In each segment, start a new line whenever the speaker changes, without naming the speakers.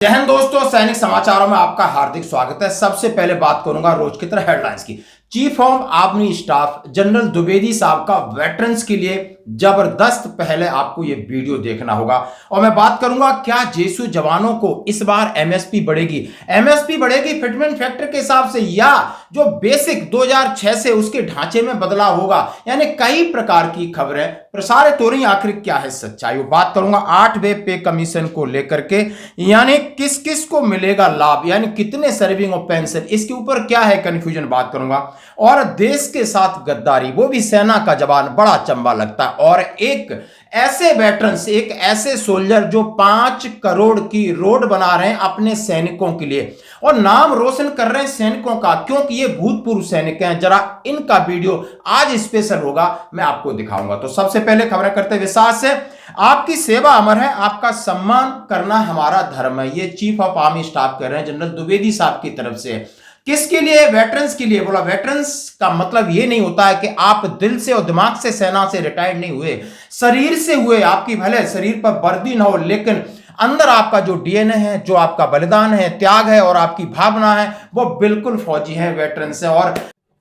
जय हिंद दोस्तों, सैनिक समाचारों में आपका हार्दिक स्वागत है। सबसे पहले बात करूंगा रोज की तरह हेडलाइंस की। Chief of army staff general Dwivedi साहब का वेटरन्स के लिए जबरदस्त पहले आपको यह वीडियो देखना होगा और मैं बात करूंगा क्या जेएसयू जवानों को इस बार एमएसपी बढ़ेगी। एमएसपी बढ़ेगी फिटमेंट फैक्टर के हिसाब से या जो बेसिक 2006 से उसके ढांचे में बदलाव होगा। यानी कई प्रकार की खबरें प्रसारित हो रही। आखिर क्या है सच्चाई, वो बात करूंगा 8वें पे कमीशन को लेकर के, यानी किस किस को मिलेगा लाभ, यानी कितने सर्विंग ऑफ पेंशन, इसके ऊपर क्या है कंफ्यूजन बात करूंगा। और देश के साथ गद्दारी, वो भी सेना का जवान, बड़ा चंबा लगता है। और एक ऐसे वेटरन्स, एक ऐसे सोल्जर जो 5 करोड़ की रोड बना रहे हैं अपने सैनिकों के लिए और नाम रोशन कर रहे हैं सैनिकों का, क्योंकि ये भूतपूर्व सैनिक हैं। जरा इनका वीडियो आज स्पेशल होगा, मैं आपको दिखाऊंगा। तो सबसे पहले खबरें करते विश्वास से। आपकी सेवा अमर है, आपका सम्मान करना हमारा धर्म है। ये चीफ ऑफ आर्मी स्टाफ कह रहे हैं जनरल द्विवेदी साहब की तरफ से। किसके लिए? वेटरन्स के लिए। बोला वेटरन्स का मतलब यह नहीं होता है कि आप दिल से और दिमाग से सेना से रिटायर्ड नहीं हुए, शरीर से हुए। आपकी भले शरीर पर वर्दी ना हो, लेकिन अंदर आपका जो डीएनए है, जो आपका बलिदान है, त्याग है और आपकी भावना है, वो बिल्कुल फौजी है, वेटरन्स है। और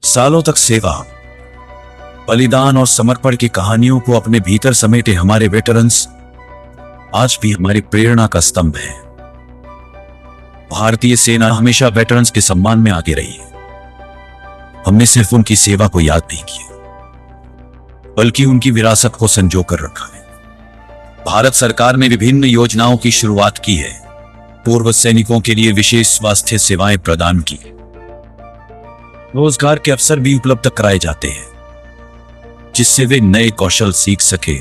सालों तक सेवा, बलिदान और समर्पण की कहानियों को अपने भीतर समेटे हमारे वेटरन्स आज भी हमारी प्रेरणा का स्तंभ है। भारतीय सेना हमेशा वेटरन्स के सम्मान में आगे रही है। हमने सिर्फ उनकी सेवा को याद नहीं किया, बल्कि उनकी विरासत को संजो कर रखा है। भारत सरकार ने विभिन्न योजनाओं की शुरुआत की है। पूर्व सैनिकों के लिए विशेष स्वास्थ्य सेवाएं प्रदान की, रोजगार के अवसर भी उपलब्ध कराए जाते हैं, जिससे वे नए कौशल सीख सके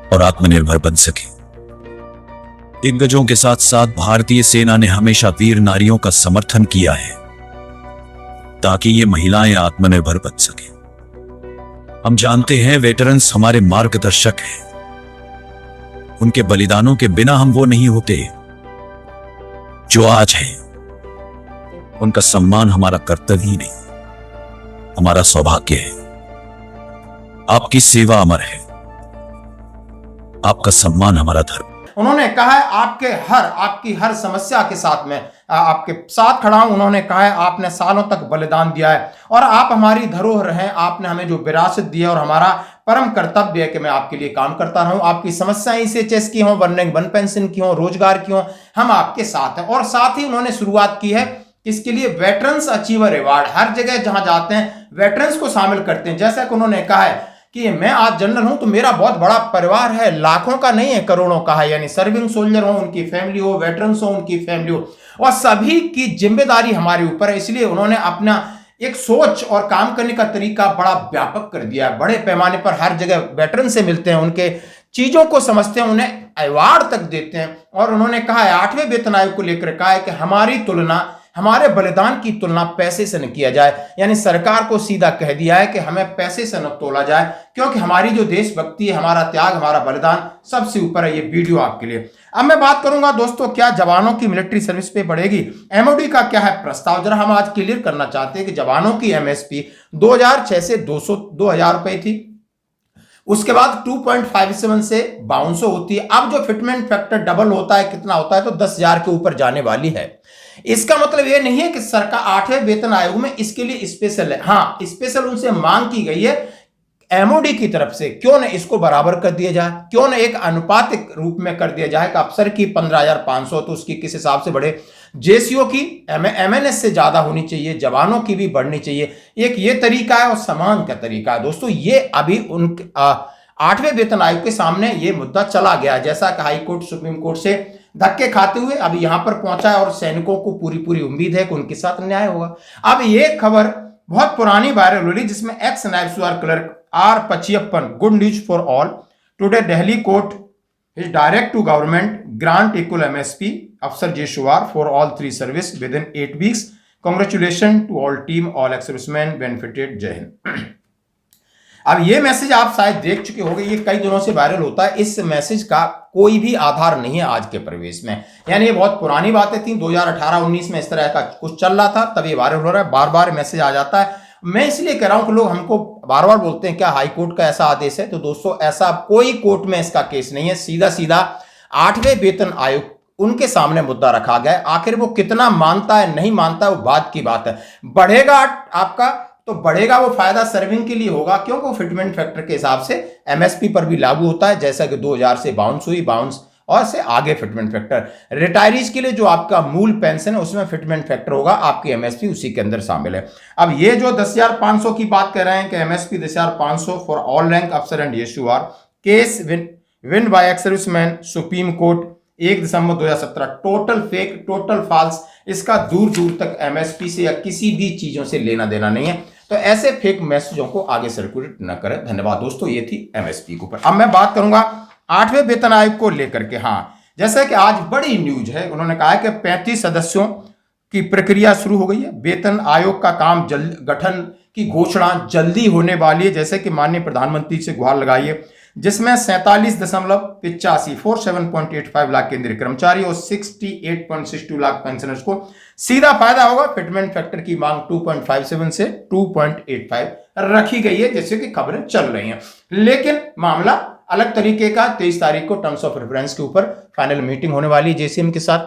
और आत्मनिर्भर बन सके। दिग्गजों के साथ साथ भारतीय सेना ने हमेशा वीर नारियों का समर्थन किया है ताकि ये महिलाएं आत्मनिर्भर बन सके। हम जानते हैं वेटरन्स हमारे मार्गदर्शक हैं। उनके बलिदानों के बिना हम वो नहीं होते जो आज हैं। उनका सम्मान हमारा कर्तव्य ही नहीं, हमारा सौभाग्य है। आपकी सेवा अमर है, आपका सम्मान हमारा धर्म।
उन्होंने कहा है आपकी हर समस्या के साथ में आपके साथ खड़ा हूं। उन्होंने कहा है आपने सालों तक बलिदान दिया है और आप हमारी धरोहर हैं। आपने हमें जो विरासत दी है और हमारा परम कर्तव्य है कि मैं आपके लिए काम करता रहूं। आपकी समस्याएं सीएचएस की हों, वन पेंशन की हों, रोजगार की हों, हम आपके साथ हैं। और साथ ही उन्होंने शुरुआत की है इसके लिए वेटरन्स अचीवर अवार्ड। हर जगह जहां जाते हैं वेटरन्स को शामिल करते हैं। जैसा कि उन्होंने कहा है कि मैं आज जनरल हूं तो मेरा बहुत बड़ा परिवार है, लाखों का नहीं है, करोड़ों का है। यानी सर्विंग सोल्जर हो, उनकी फैमिली हो, वेटरन्स हो, उनकी फैमिली हो, और सभी की जिम्मेदारी हमारे ऊपर है। इसलिए उन्होंने अपना एक सोच और काम करने का तरीका बड़ा व्यापक कर दिया है। बड़े पैमाने पर हर जगह वेटरन से मिलते हैं, उनके चीजों को समझते हैं, उन्हें अवार्ड तक देते हैं। और उन्होंने कहा है 8वें वेतन आयोग को लेकर कहा है कि हमारी तुलना, हमारे बलिदान की तुलना पैसे से न किया जाए। यानी सरकार को सीधा कह दिया है कि हमें पैसे से न तोला जाए, क्योंकि हमारी जो देशभक्ति है, हमारा त्याग, हमारा बलिदान सबसे ऊपर है। ये वीडियो आपके लिए। अब मैं बात करूंगा दोस्तों, क्या जवानों की मिलिट्री सर्विस पे बढ़ेगी? एमओडी का क्या है प्रस्ताव, जरा हम आज क्लियर करना चाहते हैं कि जवानों की एमएसपी 2006 से 2000 रुपए थी, उसके बाद 2.57 से 5200 होती है। अब जो फिटमेंट फैक्टर डबल होता है, कितना होता है, तो 10,000 के ऊपर जाने वाली है। इसका मतलब यह नहीं है कि सरकार 8वें वेतन आयोग में इसके लिए स्पेशल है। हाँ, स्पेशल उनसे मांग की गई है एमओडी की तरफ से, क्यों न इसको बराबर कर दिया जाए, क्यों न एक अनुपातिक रूप में कर दिया जाए कि अफसर की 15,500 तो उसकी किस हिसाब से बढ़े, जेसीओ की एमएनएस से ज्यादा होनी चाहिए, जवानों की भी बढ़नी चाहिए। एक ये तरीका है और समान का तरीका है दोस्तों। ये अभी उन 8वें वेतन आयोग के सामने ये मुद्दा चला गया, जैसा कि हाई कोर्ट सुप्रीम कोर्ट से धक्के खाते हुए अभी यहां पर पहुंचा है और सैनिकों को पूरी उम्मीद है कि उनके साथ न्याय होगा। अब ये खबर बहुत पुरानी वायरल हो रही, जिसमें एक्स नायब सूबार clerk R Pachiyappan, good news for all, today Delhi court is direct to government grant equal MSP अफसर जेशुआर for all 3 service with in 8 weeks. Congratulation to all team, all ex serviceman benefited. जय हिंद। अब ये मैसेज आप शायद देख चुके होंगे, ये कई दिनों से वायरल होता है। इस मैसेज का कोई भी आधार नहीं है आज के परिवेश में। यानी ये बहुत पुरानी बातें थी, 2018-19 में इस तरह का कुछ चल रहा था, तब ये वायरल हो रहा है, बार बार मैसेज आ जाता है। मैं इसलिए कह रहा हूं कि लोग हमको बार बार बोलते हैं क्या हाई कोर्ट का ऐसा आदेश है, तो दोस्तों ऐसा कोई कोर्ट में इसका केस नहीं है। सीधा 8वें वेतन आयोग उनके सामने मुद्दा रखा गया है। आखिर वो कितना मानता है नहीं मानता है वो बात की बात है। बढ़ेगा आपका तो बढ़ेगा वो फायदा सर्विंग के लिए होगा, क्योंकि वो फिटमेंट फैक्टर के हिसाब से एमएसपी पर भी लागू होता है, जैसा कि 2000 से बाउंस हुई, बाउंस और से आगे फिटमेंट फैक्टर। रिटायरीज के लिए जो आपका मूल पेंशन है उसमें फिटमेंट फैक्टर होगा, आपकी एमएसपी उसी के अंदर शामिल है। अब ये जो 10,500 की बात कर रहे हैं कि एमएसपी 10,500 फॉर ऑल रैंक अफसर and SUR, case win by ex serviceman supreme court 1 दिसंबर 2017, टोटल फेक, टोटल फॉल्स। इसका दूर दूर तक एमएसपी से या किसी भी चीजों से लेना देना नहीं है, तो ऐसे फेक मैसेजों को आगे सर्कुलेट न करें। धन्यवाद दोस्तों, ये थी एमएसपी के ऊपर। अब मैं बात करूंगा 8वें वेतन आयोग को लेकर के। हाँ, जैसे कि आज बड़ी न्यूज है, उन्होंने कहा है कि 35 सदस्यों की प्रक्रिया शुरू हो गई है। वेतन आयोग का काम गठन की घोषणा जल्दी होने वाली है, जैसे कि माननीय प्रधानमंत्री से गुहार लगाई है, जिसमें 47.85 लाख केंद्रीय कर्मचारी और 68.62 लाख पेंशनर्स को सीधा फायदा होगा। फिटमेंट फैक्टर की मांग 2.57 से 2.85 रखी गई है, जैसे कि खबरें चल रही हैं। लेकिन मामला अलग तरीके का, 23 तारीख को टर्म्स ऑफ रेफरेंस के ऊपर फाइनल मीटिंग होने वाली है जेसीएम के साथ,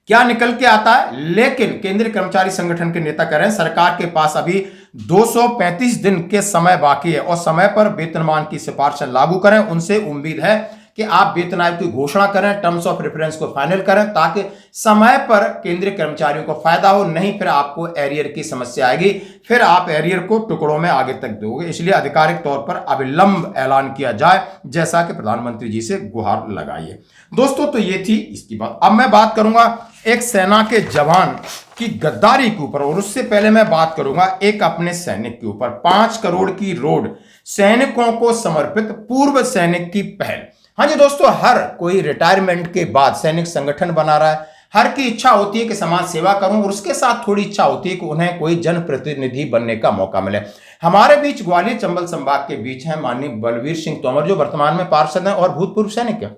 क्या निकल के आता है। लेकिन केंद्रीय कर्मचारी संगठन के नेता कह रहे हैं सरकार के पास अभी 235 दिन के समय बाकी है और समय पर वेतनमान की सिफारिश लागू करें। उनसे उम्मीद है कि आप वेतन आयोग की घोषणा करें, टर्म्स ऑफ रेफरेंस को फाइनल करें, ताकि समय पर केंद्रीय कर्मचारियों को फायदा हो। नहीं फिर आपको एरियर की समस्या आएगी, फिर आप एरियर को टुकड़ों में आगे तक दोगे। इसलिए आधिकारिक तौर पर अविलंब ऐलान किया जाए, जैसा कि प्रधानमंत्री जी से गुहार लगाई है। दोस्तों, तो ये थी इसकी बात। अब मैं बात करूंगा एक सेना के जवान की गद्दारी के ऊपर, और उससे पहले मैं बात करूंगा एक अपने सैनिक के ऊपर। 5 करोड़ की रोड सैनिकों को समर्पित, पूर्व सैनिक की पहल। हाँ जी दोस्तों, हर कोई रिटायरमेंट के बाद सैनिक संगठन बना रहा है। हर की इच्छा होती है कि समाज सेवा करूं, और उसके साथ थोड़ी इच्छा होती है कि उन्हें कोई जनप्रतिनिधि बनने का मौका मिले। हमारे बीच ग्वालियर चंबल संभाग के बीच हैं माननीय बलवीर सिंह तोमर, जो वर्तमान में पार्षद हैं और भूतपूर्व सैनिक हैं।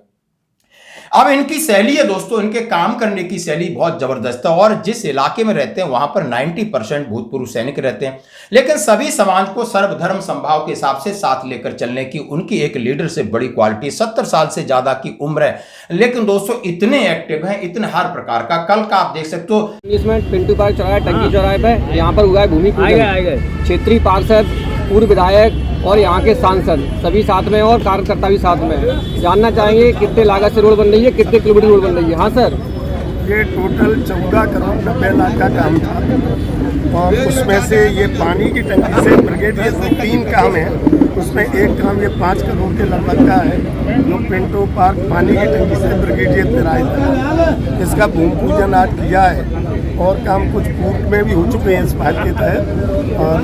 अब इनकी शैली है दोस्तों, इनके काम करने की शैली बहुत जबरदस्त है, और जिस इलाके में रहते हैं वहां पर 90% भूतपूर्व सैनिक रहते हैं। लेकिन सभी समाज को सर्वधर्म संभाव के हिसाब से साथ लेकर चलने की उनकी एक लीडरशिप बड़ी क्वालिटी। 70 साल से ज्यादा की उम्र है, लेकिन दोस्तों इतने एक्टिव हैं, इतने हर प्रकार का। कल का आप देख सकते हो,
इसमें पिंटू पार्क चौराहे, टंकी चौराहे पे यहाँ पर हुआ है भूमि पूजन। क्षेत्रीय पार्षद, पूर्व विधायक और यहाँ के सांसद सभी साथ में, और कार्यकर्ता भी साथ में। जानना चाहेंगे कितने लागत से रोड बन रही है, कितने किलोमीटर रोड बन रही है। हाँ सर,
ये टोटल 14 करोड़ 90 लाख का काम था, और उसमें से ये पानी की टंकी से ब्रिगेडियर से 3 काम है। उसमें एक काम ये 5 करोड़ के लगभग का है, जो पिंटो पार्क पानी की टंकी से ब्रिगेडियर तिराई था। इसका भूमि पूजन आज किया है, और काम कुछ पूर्व में भी हो चुके हैं इस बात के तहत, और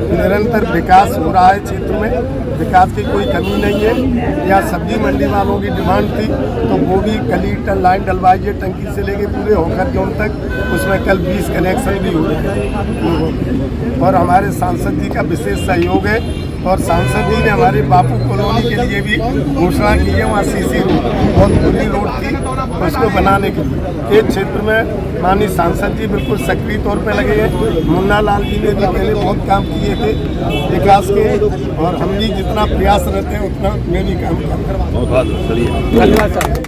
निरंतर विकास हो रहा है क्षेत्र में। विकास की कोई कमी नहीं है। या सब्जी मंडी वालों की डिमांड थी, तो वो भी गली लाइन डलवाइए टंकी से लेके पूरे होकर जोन तक। उसमें कल 20 कनेक्शन भी हो रहे हैं, और हमारे सांसद जी का विशेष सहयोग है। और सांसद जी ने हमारे बापू कॉलोनी के लिए भी घोषणा की है, वहाँ सीसी रोड बहुत बुरी रोड थी, उसको बनाने के लिए। एक क्षेत्र में माननीय सांसद जी बिल्कुल सक्रिय तौर पे लगे हैं। मुन्ना लाल जी ने भी पहले बहुत काम किए थे विकास के, और हम भी जितना प्रयास रहते हैं उतना में भी काम करते हैं।
धन्यवाद सर।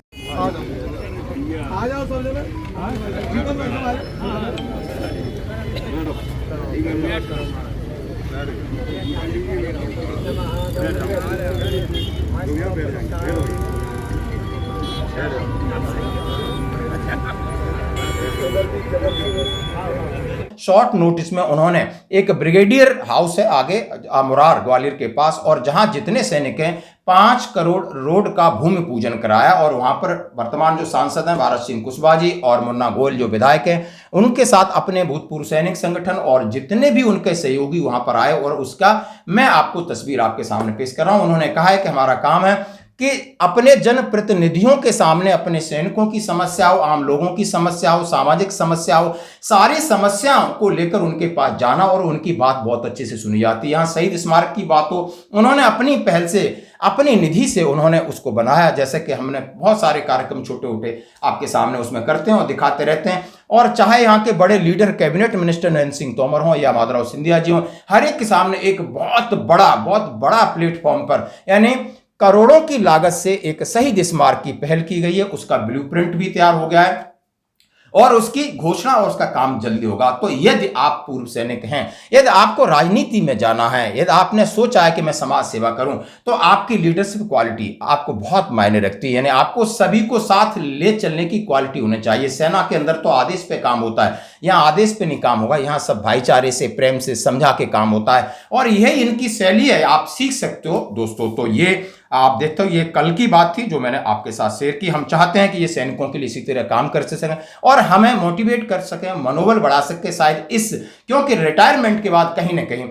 शॉर्ट नोटिस में उन्होंने एक ब्रिगेडियर हाउस है आगे मुरार ग्वालियर के पास, और जहां जितने सैनिक हैं 5 करोड़ रोड का भूमि पूजन कराया। और वहां पर वर्तमान जो सांसद हैं भारत सिंह कुशवाहा जी और मुन्ना गोयल जो विधायक हैं, उनके साथ अपने भूतपूर्व सैनिक संगठन और जितने भी उनके सहयोगी वहां पर आए, और उसका मैं आपको तस्वीर आपके सामने पेश कर रहा हूं। उन्होंने कहा है कि हमारा काम है कि अपने जनप्रतिनिधियों के सामने अपने सैनिकों की समस्या हो, आम लोगों की समस्या हो, सामाजिक समस्या हो, सारी समस्याओं को लेकर उनके पास जाना, और उनकी बात बहुत अच्छे से सुनी जाती है। यहाँ शहीद स्मारक की बात हो, उन्होंने अपनी पहल से, अपनी निधि से उन्होंने उसको बनाया, जैसे कि हमने बहुत सारे कार्यक्रम छोटे छोटे आपके सामने उसमें करते हैं और दिखाते रहते हैं। और चाहे यहाँ के बड़े leader cabinet minister Narendra Singh Tomar हों या माधवराव सिंधिया जी हों, हर एक के सामने एक बहुत बड़ा प्लेटफॉर्म पर, यानी करोड़ों की लागत से एक शहीद स्मारक की पहल की गई है, उसका ब्लूप्रिंट भी तैयार हो गया है और उसकी घोषणा और उसका काम जल्दी होगा। तो यदि आप पूर्व सैनिक हैं, यदि आपको राजनीति में जाना है, यदि आपने सोचा है कि मैं समाज सेवा करूं, तो आपकी लीडरशिप क्वालिटी आपको बहुत मायने रखती है। यानी आपको सभी को साथ ले चलने की क्वालिटी होनी चाहिए। सेना के अंदर तो आदेश पे काम होता है, यहाँ आदेश पे नहीं काम होगा, यहाँ सब भाईचारे से, प्रेम से, समझा के काम होता है और यही इनकी शैली है। आप सीख सकते हो दोस्तों। तो ये आप देखते हो, ये कल की बात थी जो मैंने आपके साथ शेयर की। हम चाहते हैं कि ये सैनिकों के लिए इसी तरह काम कर सकें और हमें मोटिवेट कर सकें, मनोबल बढ़ा सके शायद इस, क्योंकि रिटायरमेंट के बाद कहीं ना कहीं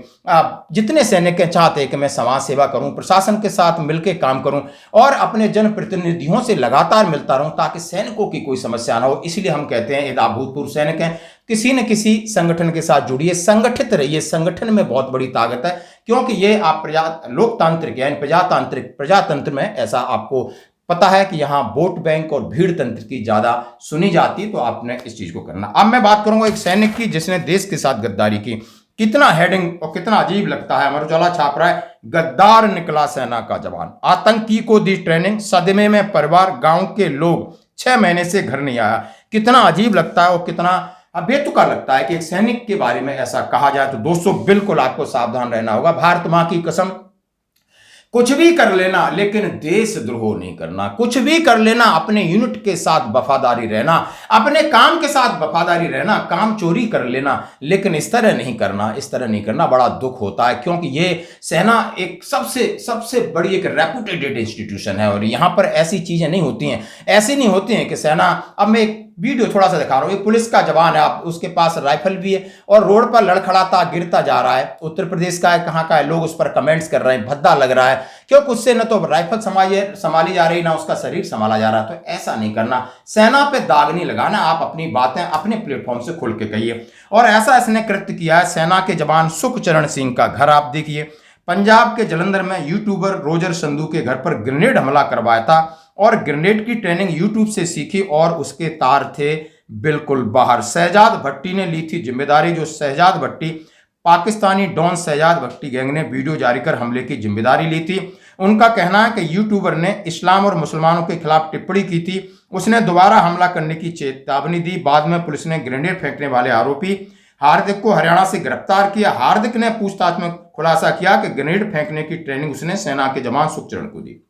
जितने सैनिक चाहते हैं कि मैं समाज सेवा करूं, प्रशासन के साथ मिलकर काम करूं और अपने जनप्रतिनिधियों से लगातार मिलता रहूं ताकि सैनिकों की कोई समस्या ना हो। इसलिए हम कहते हैं यदि आप भूतपूर्व सैनिक हैं, किसी न किसी संगठन के साथ जुड़िए, संगठित रहिए। संगठन में बहुत बड़ी ताकत है, क्योंकि ये आप लोकतांत्रिक यानी प्रजातंत्र में ऐसा आपको पता है कि यहां वोट बैंक और भीड़ तंत्र की ज्यादा सुनी जाती है। तो आपने इस चीज को करना। अब मैं बात करूंगा एक सैनिक की जिसने देश के साथ गद्दारी की। कितना हेडिंग और कितना अजीब लगता है। अमर उजाला छाप रहा है, गद्दार निकला सेना का जवान, आतंकी को दी ट्रेनिंग, सदमे में परिवार, गांव के लोग, 6 महीने से घर नहीं आया। कितना अजीब लगता है और कितना बेतुका लगता है कि एक सैनिक के बारे में ऐसा कहा जाए। तो दोस्तों बिल्कुल आपको सावधान रहना होगा। भारत मां की कसम, कुछ भी कर लेना लेकिन देशद्रोह नहीं करना। कुछ भी कर लेना, अपने यूनिट के साथ वफादारी रहना, अपने काम के साथ वफादारी रहना, काम चोरी कर लेना लेकिन इस तरह नहीं करना, इस तरह नहीं करना। बड़ा दुख होता है क्योंकि ये सेना एक सबसे बड़ी एक रेपुटेटेड इंस्टीट्यूशन है और यहां पर ऐसी चीजें नहीं होती हैं। ऐसी नहीं होती हैं कि सेना, अब मैं एक वीडियो थोड़ा सा दिखा रहा हूं, एक पुलिस का जवान है, आप उसके पास राइफल भी है और रोड पर लड़खड़ाता गिरता जा रहा है। उत्तर प्रदेश का है, कहां का है, लोग उस पर कमेंट्स कर रहे हैं, भद्दा लग रहा है क्योंकि उससे न तो राइफल संभाली जा रही, ना उसका शरीर संभाला जा रहा है। तो ऐसा नहीं करना, सेना पे दाग नहीं लगाना। आप अपनी बातें अपने प्लेटफॉर्म से खुल के कहिए। और ऐसा इसने कृत्य किया है सेना के जवान सुखचरण सिंह का घर आप देखिए, पंजाब के जलंधर में यूट्यूबर रोजर संधू के घर पर ग्रेनेड हमला करवाया था और ग्रेनेड की ट्रेनिंग यूट्यूब से सीखी और उसके तार थे बिल्कुल बाहर। शहजाद भट्टी ने ली थी जिम्मेदारी। जो शहजाद भट्टी, पाकिस्तानी डॉन शहजाद भट्टी गैंग ने वीडियो जारी कर हमले की जिम्मेदारी ली थी। उनका कहना है कि यूट्यूबर ने इस्लाम और मुसलमानों के खिलाफ टिप्पणी की थी। उसने दोबारा हमला करने की चेतावनी दी। बाद में पुलिस ने ग्रेनेड फेंकने वाले आरोपी हार्दिक को हरियाणा से गिरफ्तार किया। हार्दिक ने पूछताछ में खुलासा किया कि ग्रेनेड फेंकने की ट्रेनिंग उसने सेना के जवान सुखचरण को दी।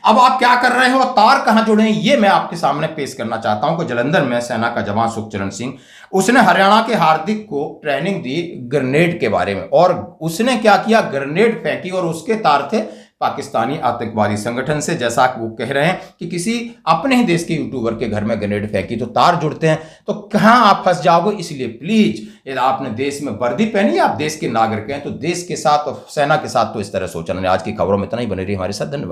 अब आप क्या कर रहे हो, तार कहां जुड़े हैं, ये मैं आपके सामने पेश करना चाहता हूं कि जलंधर में सेना का जवान सुखचरण सिंह, उसने हरियाणा के हार्दिक को ट्रेनिंग दी ग्रेनेड के बारे में और उसने क्या किया, ग्रेनेड फेंकी और उसके तार थे पाकिस्तानी आतंकवादी संगठन से। जैसा वो कह रहे हैं कि किसी अपने ही देश के यूट्यूबर के घर में ग्रेनेड फेंकी तो तार जुड़ते हैं, तो कहां आप फंस जाओगे। इसलिए प्लीज, यदि आपने देश में वर्दी पहनी है, आप देश के नागरिक हैं, तो देश के साथ और सेना के साथ तो इस तरह सोचना नहीं। आज की खबरों में इतना ही, बने रही हमारे साथ। धन्यवाद।